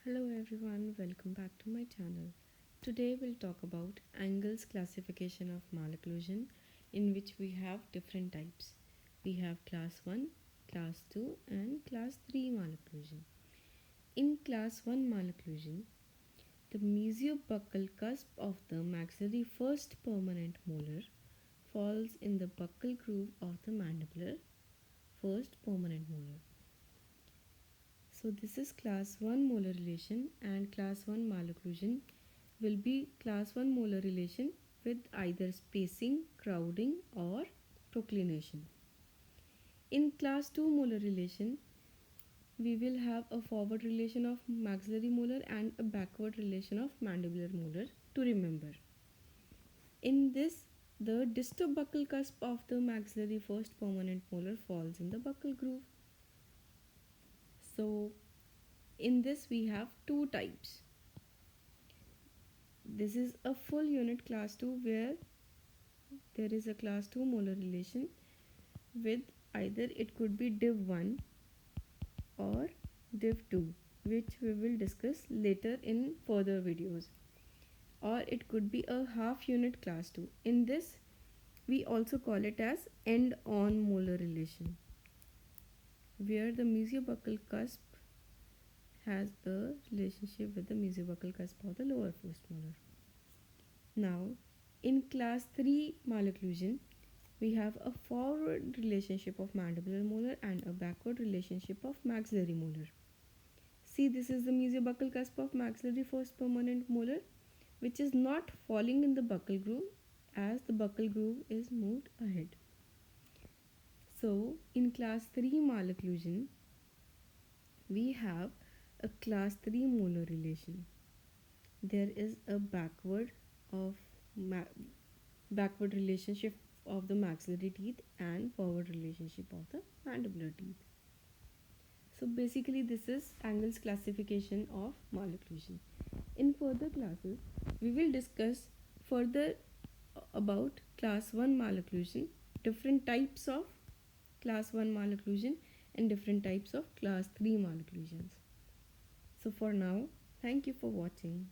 Hello everyone, welcome back to my channel. Today we'll talk about angles classification of malocclusion, in which we have different types. We have class 1, class 2 and class 3 malocclusion. In class 1 malocclusion, the mesiobuccal cusp of the maxillary first permanent molar falls in the buccal groove of the mandibular first permanent molar. So this is class 1 molar relation, and class 1 malocclusion will be class 1 molar relation with either spacing, crowding or proclination. In class 2 molar relation, we will have a forward relation of maxillary molar and a backward relation of mandibular molar to remember. In this, the distobuccal cusp of the maxillary first permanent molar falls in the buccal groove. So in this we have two types. This is a full unit class 2 where there is a class 2 molar relation with either it could be div 1 or div 2, which we will discuss later in further videos, or it could be a half unit class 2. In this we also call it as end on molar relation, where the mesiobuccal cusp has a relationship with the mesiobuccal cusp of the lower first molar. Now, in class 3 malocclusion, we have a forward relationship of mandibular molar and a backward relationship of maxillary molar. See, this is the mesiobuccal cusp of maxillary first permanent molar, which is not falling in the buccal groove as the buccal groove is moved ahead. So, in class 3 malocclusion, we have a class 3 molar relation. There is a backward relationship of the maxillary teeth and forward relationship of the mandibular teeth. So basically this is angles classification of malocclusion. In further classes, we will discuss further about class 1 malocclusion, different types of class 1 malocclusion and different types of class 3 malocclusions. So for now, thank you for watching.